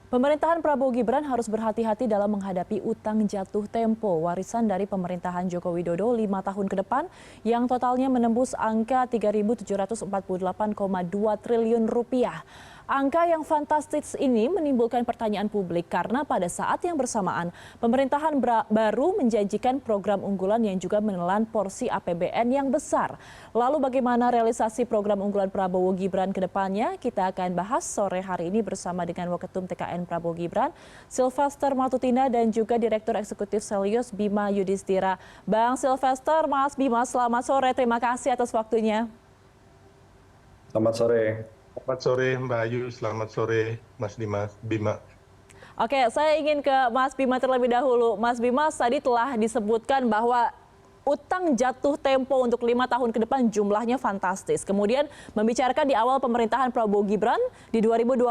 Pemerintahan Prabowo Gibran harus berhati-hati dalam menghadapi utang jatuh tempo warisan dari pemerintahan Joko Widodo 5 tahun ke depan yang totalnya menembus angka 3.748,2 triliun rupiah. Angka yang fantastis ini menimbulkan pertanyaan publik karena pada saat yang bersamaan pemerintahan baru menjanjikan program unggulan yang juga menelan porsi APBN yang besar. Lalu bagaimana realisasi program unggulan Prabowo Gibran ke depannya? Kita akan bahas sore hari ini bersama dengan Waketum TKN Prabowo Gibran, Sylvester Matutina dan juga Direktur Eksekutif Selyos Bima Yudhistira. Bang Sylvester, Mas Bima, selamat sore. Terima kasih atas waktunya. Selamat sore. Selamat sore Mbak Ayu, selamat sore Mas Bima. Oke, saya ingin ke Mas Bima terlebih dahulu. Mas Bima, tadi telah disebutkan bahwa utang jatuh tempo untuk 5 tahun ke depan jumlahnya fantastis. Kemudian membicarakan di awal pemerintahan Prabowo Gibran di 2025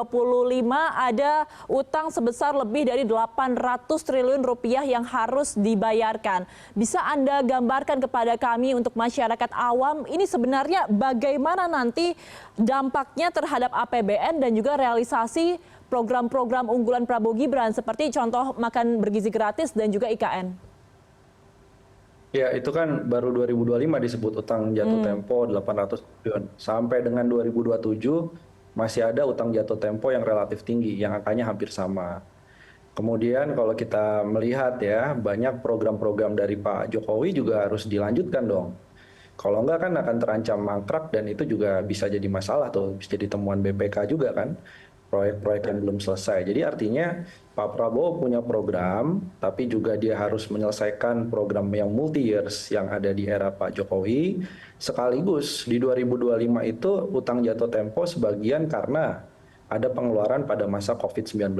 ada utang sebesar lebih dari 800 triliun rupiah yang harus dibayarkan. Bisa Anda gambarkan kepada kami untuk masyarakat awam ini sebenarnya bagaimana nanti dampaknya terhadap APBN dan juga realisasi program-program unggulan Prabowo Gibran seperti contoh makan bergizi gratis dan juga IKN? Ya, itu kan baru 2025 disebut utang jatuh tempo 800 triliun. Sampai dengan 2027 masih ada utang jatuh tempo yang relatif tinggi, yang angkanya hampir sama. Kemudian kalau kita melihat ya, banyak program-program dari Pak Jokowi juga harus dilanjutkan dong. Kalau enggak kan akan terancam mangkrak dan itu juga bisa jadi masalah tuh, bisa jadi temuan BPK juga kan. Proyek-proyek yang belum selesai. Jadi artinya Pak Prabowo punya program, tapi juga dia harus menyelesaikan program yang multi years yang ada di era Pak Jokowi. Sekaligus di 2025 itu utang jatuh tempo sebagian karena ada pengeluaran pada masa COVID-19.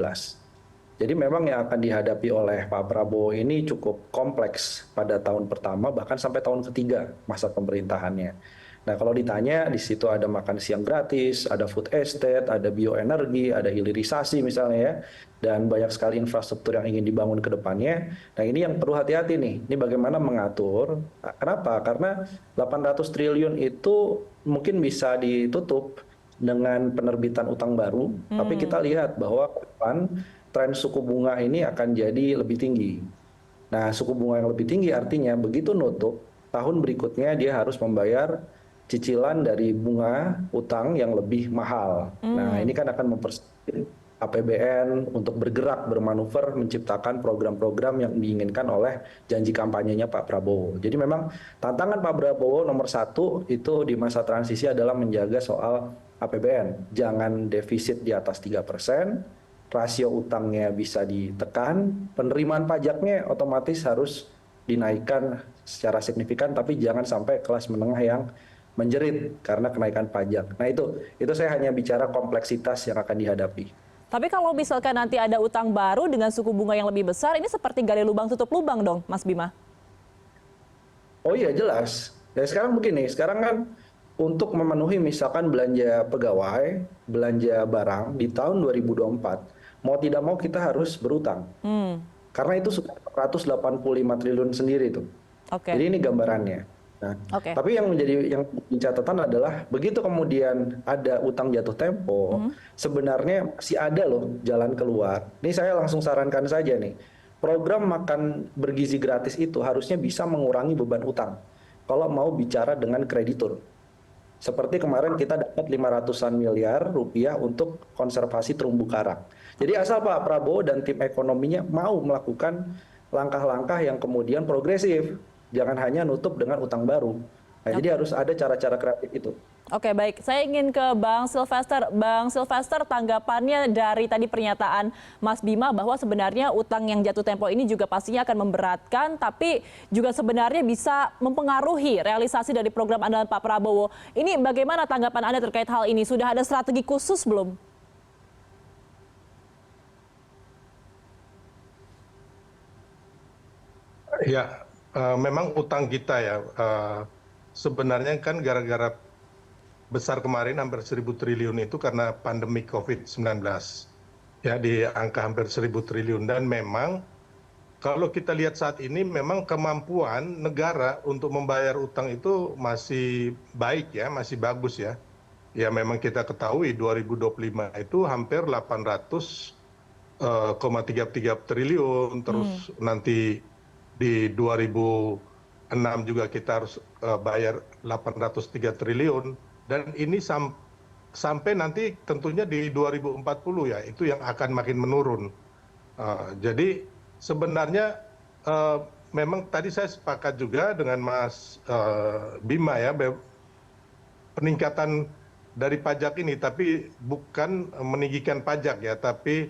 Jadi memang yang akan dihadapi oleh Pak Prabowo ini cukup kompleks pada tahun pertama bahkan sampai tahun ketiga masa pemerintahannya. Nah, kalau ditanya di situ ada makan siang gratis, ada food estate, ada bioenergi, ada hilirisasi misalnya ya, dan banyak sekali infrastruktur yang ingin dibangun ke depannya. Nah, ini yang perlu hati-hati nih. Ini bagaimana mengatur. Kenapa? Karena 800 triliun itu mungkin bisa ditutup dengan penerbitan utang baru, tapi kita lihat bahwa ke depan tren suku bunga ini akan jadi lebih tinggi. Nah, suku bunga yang lebih tinggi artinya begitu nutup, tahun berikutnya dia harus membayar cicilan dari bunga utang yang lebih mahal. Nah, ini kan akan mempersulit APBN untuk bergerak, bermanuver, menciptakan program-program yang diinginkan oleh janji kampanyenya Pak Prabowo. Jadi memang tantangan Pak Prabowo nomor satu itu di masa transisi adalah menjaga soal APBN. Jangan defisit di atas 3%, rasio utangnya bisa ditekan, penerimaan pajaknya otomatis harus dinaikkan secara signifikan, tapi jangan sampai kelas menengah yang menjerit karena kenaikan pajak. Nah itu saya hanya bicara kompleksitas yang akan dihadapi. Tapi kalau misalkan nanti ada utang baru dengan suku bunga yang lebih besar, ini seperti gali lubang tutup lubang dong, Mas Bima? Oh iya jelas. Ya sekarang begini, sekarang kan untuk memenuhi misalkan belanja pegawai, belanja barang di tahun 2024, mau tidak mau kita harus berutang. Karena itu sudah 185 triliun sendiri tuh. Jadi ini gambarannya. Nah, tapi yang menjadi catatan adalah begitu kemudian ada utang jatuh tempo, sebenarnya masih ada loh jalan keluar. Ini saya langsung sarankan saja nih, program makan bergizi gratis itu harusnya bisa mengurangi beban utang. Kalau mau bicara dengan kreditur, seperti kemarin kita dapat 500-an miliar rupiah untuk konservasi terumbu karang. Jadi asal Pak Prabowo dan tim ekonominya mau melakukan langkah-langkah yang kemudian progresif. Jangan hanya nutup dengan utang baru. Nah, jadi harus ada cara-cara kreatif itu. Oke, baik. Saya ingin ke Bang Sylvester. Bang Sylvester, tanggapannya dari tadi pernyataan Mas Bima bahwa sebenarnya utang yang jatuh tempo ini juga pastinya akan memberatkan, tapi juga sebenarnya bisa mempengaruhi realisasi dari program andalan Pak Prabowo. Ini bagaimana tanggapan Anda terkait hal ini? Sudah ada strategi khusus belum? Ya, memang utang kita ya, sebenarnya kan gara-gara besar kemarin hampir 1.000 triliun itu karena pandemi COVID-19. Ya, di angka hampir 1.000 triliun. Dan memang kalau kita lihat saat ini memang kemampuan negara untuk membayar utang itu masih baik ya, masih bagus ya. Ya memang kita ketahui 2025 itu hampir 800 1,33 triliun, terus nanti di 2006 juga kita harus bayar 803 triliun, dan ini sampai nanti tentunya di 2040 ya, itu yang akan makin menurun. Jadi sebenarnya memang tadi saya sepakat juga dengan Mas Bima ya, peningkatan dari pajak ini, tapi bukan meninggikan pajak ya, tapi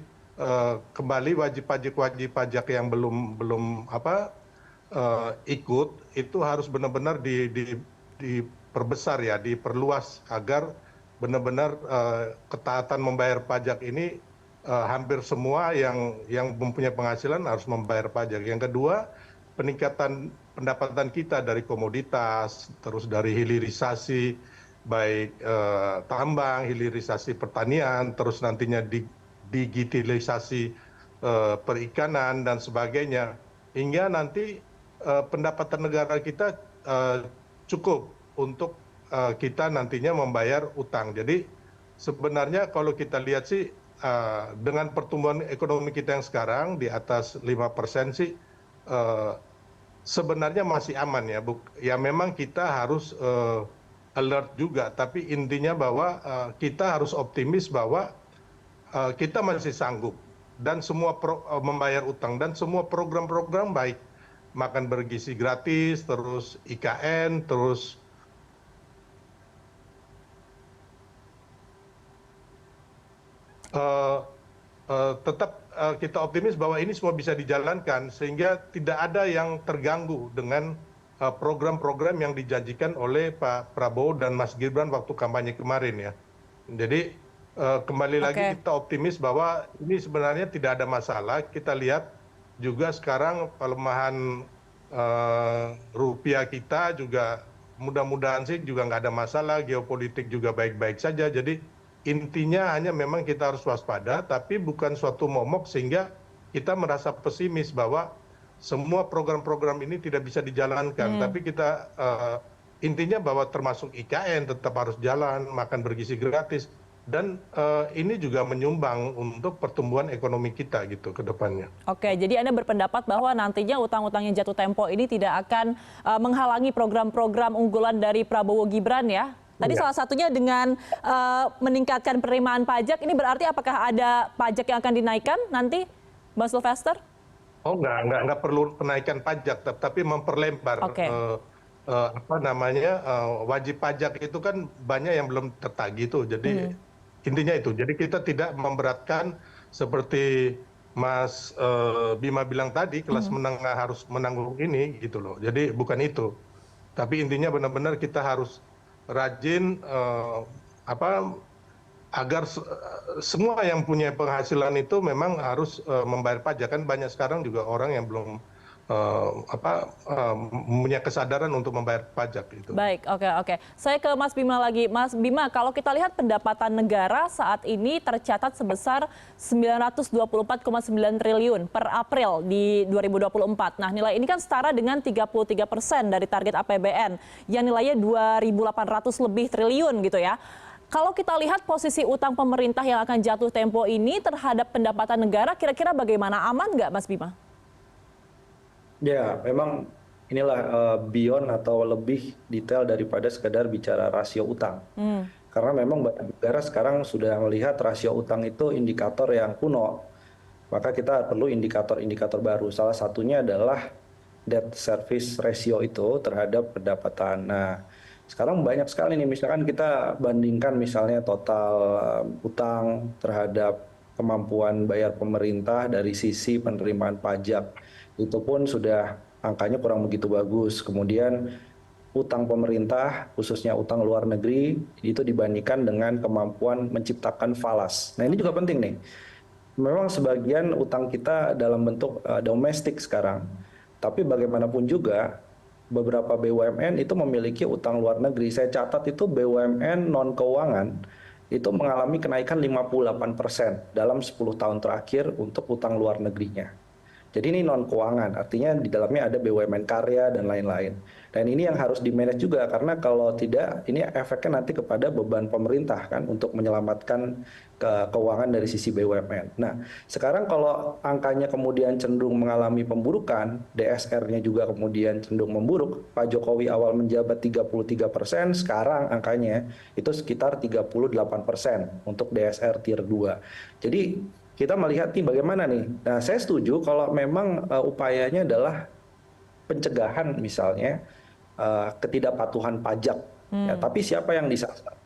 kembali wajib pajak yang belum ikut itu harus benar-benar diperbesar ya, diperluas agar benar-benar ketaatan membayar pajak ini hampir semua yang mempunyai penghasilan harus membayar pajak. Yang kedua, peningkatan pendapatan kita dari komoditas, terus dari hilirisasi, baik tambang, hilirisasi pertanian, terus nantinya digitalisasi perikanan dan sebagainya, hingga nanti pendapatan negara kita cukup untuk kita nantinya membayar utang. Jadi sebenarnya kalau kita lihat sih dengan pertumbuhan ekonomi kita yang sekarang di atas 5% sih sebenarnya masih aman ya. Ya memang kita harus alert juga, tapi intinya bahwa kita harus optimis bahwa kita masih sanggup dan semua membayar utang, dan semua program-program baik makan bergizi gratis, terus IKN, terus tetap kita optimis bahwa ini semua bisa dijalankan sehingga tidak ada yang terganggu dengan program-program yang dijanjikan oleh Pak Prabowo dan Mas Gibran waktu kampanye kemarin ya. Jadi kembali lagi kita optimis bahwa ini sebenarnya tidak ada masalah. Kita lihat juga sekarang pelemahan rupiah kita juga mudah-mudahan sih juga nggak ada masalah, geopolitik juga baik-baik saja. Jadi intinya hanya memang kita harus waspada, tapi bukan suatu momok sehingga kita merasa pesimis bahwa semua program-program ini tidak bisa dijalankan. Tapi kita intinya bahwa termasuk IKN tetap harus jalan, makan bergizi gratis, dan ini juga menyumbang untuk pertumbuhan ekonomi kita gitu ke depannya. Oke, jadi Anda berpendapat bahwa nantinya utang-utang yang jatuh tempo ini tidak akan menghalangi program-program unggulan dari Prabowo Gibran ya? Tadi salah satunya dengan meningkatkan penerimaan pajak, ini berarti apakah ada pajak yang akan dinaikkan nanti, Bang Sylvester? Oh nggak perlu kenaikan pajak, tapi memperlebar wajib pajak itu kan banyak yang belum tertagih tuh. Jadi intinya itu. Jadi kita tidak memberatkan seperti Mas Bima bilang tadi, kelas menengah harus menanggung ini gitu loh. Jadi bukan itu. Tapi intinya benar-benar kita harus rajin agar semua yang punya penghasilan itu memang harus membayar pajak. Kan banyak sekarang juga orang yang belum punya kesadaran untuk membayar pajak itu. Baik, oke. Saya ke Mas Bima lagi. Mas Bima, kalau kita lihat pendapatan negara saat ini tercatat sebesar 924,9 triliun per April di 2024. Nah, nilai ini kan setara dengan 33% dari target APBN yang nilainya 2.800 lebih triliun gitu ya. Kalau kita lihat posisi utang pemerintah yang akan jatuh tempo ini terhadap pendapatan negara, kira-kira bagaimana? Aman nggak, Mas Bima? Ya, memang inilah beyond atau lebih detail daripada sekedar bicara rasio utang. Karena memang banyak negara sekarang sudah melihat rasio utang itu indikator yang kuno. Maka kita perlu indikator-indikator baru. Salah satunya adalah debt service ratio itu terhadap pendapatan. Nah, sekarang banyak sekali nih, misalkan kita bandingkan misalnya total utang terhadap kemampuan bayar pemerintah dari sisi penerimaan pajak. Itu pun sudah angkanya kurang begitu bagus. Kemudian utang pemerintah, khususnya utang luar negeri, itu dibandingkan dengan kemampuan menciptakan falas. Nah ini juga penting nih. Memang sebagian utang kita dalam bentuk domestik sekarang. Tapi bagaimanapun juga, beberapa BUMN itu memiliki utang luar negeri. Saya catat itu BUMN non-keuangan itu mengalami kenaikan 58% dalam 10 tahun terakhir untuk utang luar negerinya. Jadi ini non keuangan, artinya di dalamnya ada BUMN karya dan lain-lain. Dan ini yang harus di-manage juga karena kalau tidak ini efeknya nanti kepada beban pemerintah kan untuk menyelamatkan keuangan dari sisi BUMN. Nah, sekarang kalau angkanya kemudian cenderung mengalami pemburukan, DSR-nya juga kemudian cenderung memburuk. Pak Jokowi awal menjabat 33%, sekarang angkanya itu sekitar 38% untuk DSR tier 2. Jadi kita melihat nih bagaimana nih. Nah, saya setuju kalau memang upayanya adalah pencegahan misalnya ketidakpatuhan pajak. Ya, tapi siapa yang disasar?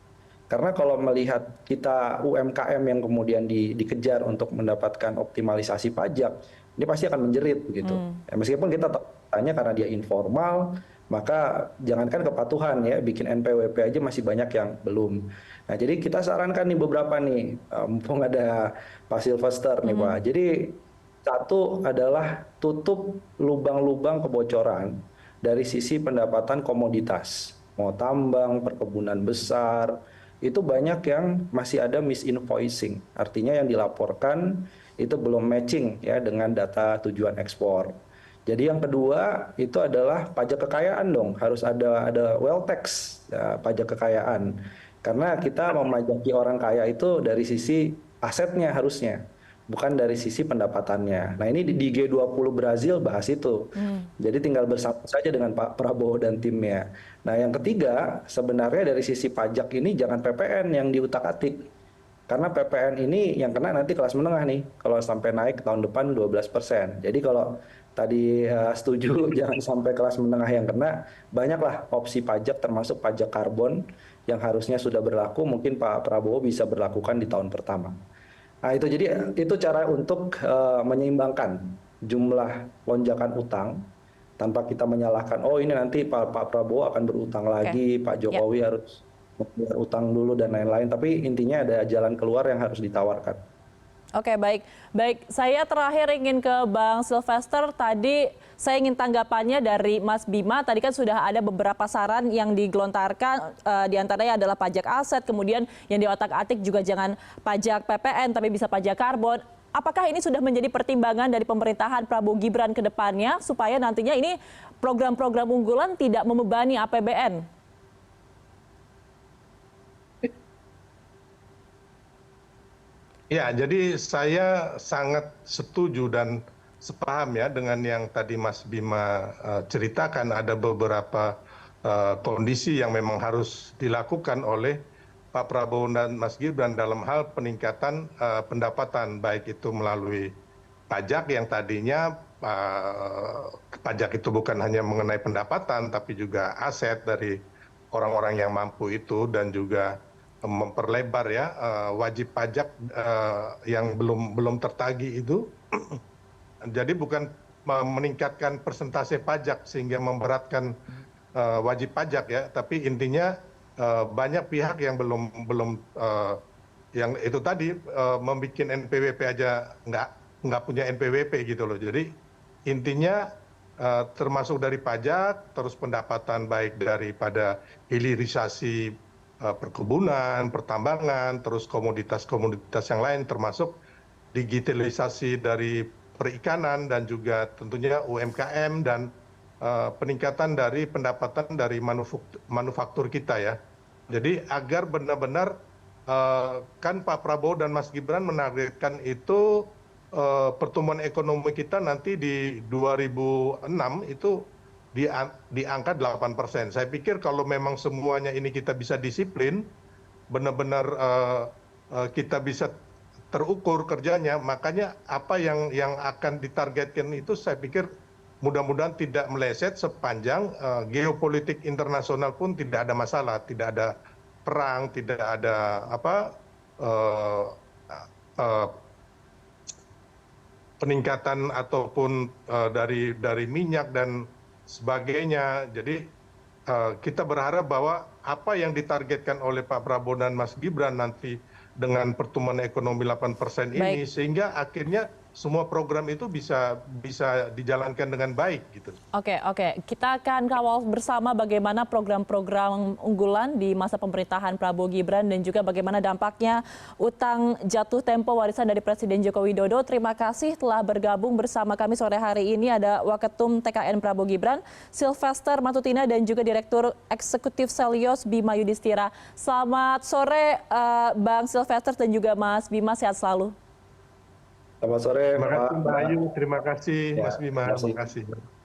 Karena kalau melihat kita UMKM yang kemudian dikejar untuk mendapatkan optimalisasi pajak, ini pasti akan menjerit begitu. Ya, meskipun kita tanya karena dia informal, maka jangankan kepatuhan ya, bikin NPWP aja masih banyak yang belum. Nah, jadi kita sarankan nih beberapa nih, mumpung ada Pak Sylvester nih Pak. Jadi satu adalah tutup lubang-lubang kebocoran dari sisi pendapatan komoditas. Mau tambang, perkebunan besar, itu banyak yang masih ada misinvoicing. Artinya yang dilaporkan itu belum matching ya dengan data tujuan ekspor. Jadi yang kedua itu adalah pajak kekayaan dong, harus ada wealth tax ya, pajak kekayaan. Karena kita memajaki orang kaya itu dari sisi asetnya harusnya, bukan dari sisi pendapatannya. Nah ini di G20 Brazil bahas itu. Jadi tinggal bersama saja dengan Pak Prabowo dan timnya. Nah yang ketiga sebenarnya dari sisi pajak ini jangan PPN yang diutak-atik. Karena PPN ini yang kena nanti kelas menengah nih. Kalau sampai naik tahun depan 12%. Jadi kalau tadi setuju jangan sampai kelas menengah yang kena, banyaklah opsi pajak termasuk pajak karbon yang harusnya sudah berlaku, mungkin Pak Prabowo bisa berlakukan di tahun pertama. Nah itu jadi itu cara untuk menyeimbangkan jumlah lonjakan utang tanpa kita menyalahkan, oh ini nanti Pak Prabowo akan berutang lagi, Pak Jokowi harus membayar utang dulu dan lain-lain, tapi intinya ada jalan keluar yang harus ditawarkan. Oke, baik. Baik, saya terakhir ingin ke Bang Sylvester. Tadi saya ingin tanggapannya dari Mas Bima. Tadi kan sudah ada beberapa saran yang digelontarkan, diantaranya adalah pajak aset, kemudian yang diotak-atik juga jangan pajak PPN, tapi bisa pajak karbon. Apakah ini sudah menjadi pertimbangan dari pemerintahan Prabowo Gibran ke depannya, supaya nantinya ini program-program unggulan tidak membebani APBN? Ya, jadi saya sangat setuju dan sepaham ya dengan yang tadi Mas Bima ceritakan. Ada beberapa kondisi yang memang harus dilakukan oleh Pak Prabowo dan Mas Gibran dalam hal peningkatan pendapatan, baik itu melalui pajak yang tadinya pajak itu bukan hanya mengenai pendapatan, tapi juga aset dari orang-orang yang mampu itu, dan juga memperlebar ya wajib pajak yang belum tertagih itu. Jadi bukan meningkatkan persentase pajak sehingga memberatkan wajib pajak ya, tapi intinya banyak pihak yang belum yang itu tadi membuat NPWP aja nggak punya NPWP gitu loh. Jadi intinya termasuk dari pajak, terus pendapatan baik daripada hilirisasi perkebunan, pertambangan, terus komoditas-komoditas yang lain, termasuk digitalisasi dari perikanan dan juga tentunya UMKM dan peningkatan dari pendapatan dari manufaktur kita ya. Jadi agar benar-benar kan Pak Prabowo dan Mas Gibran menargetkan itu pertumbuhan ekonomi kita nanti di 2006 itu di angka 8%. Saya pikir kalau memang semuanya ini kita bisa disiplin, benar-benar kita bisa terukur kerjanya, makanya apa yang akan ditargetkan itu saya pikir mudah-mudahan tidak meleset sepanjang geopolitik internasional pun tidak ada masalah, tidak ada perang, tidak ada peningkatan ataupun dari minyak dan sebagainya. Jadi kita berharap bahwa apa yang ditargetkan oleh Pak Prabowo dan Mas Gibran nanti dengan pertumbuhan ekonomi 8% ini, sehingga akhirnya semua program itu bisa dijalankan dengan baik gitu. Oke, kita akan kawal bersama bagaimana program-program unggulan di masa pemerintahan Prabowo Gibran dan juga bagaimana dampaknya utang jatuh tempo warisan dari Presiden Joko Widodo. Terima kasih telah bergabung bersama kami sore hari ini. Ada Waketum TKN Prabowo Gibran, Sylvester Matutina, dan juga Direktur Eksekutif Selyos Bima Yudhistira. Selamat sore Bang Sylvester dan juga Mas Bima, sehat selalu. Selamat sore, Terima kasih Pak. Mbak Ayu, terima kasih Ya, Mas Bima, terima kasih. terima kasih.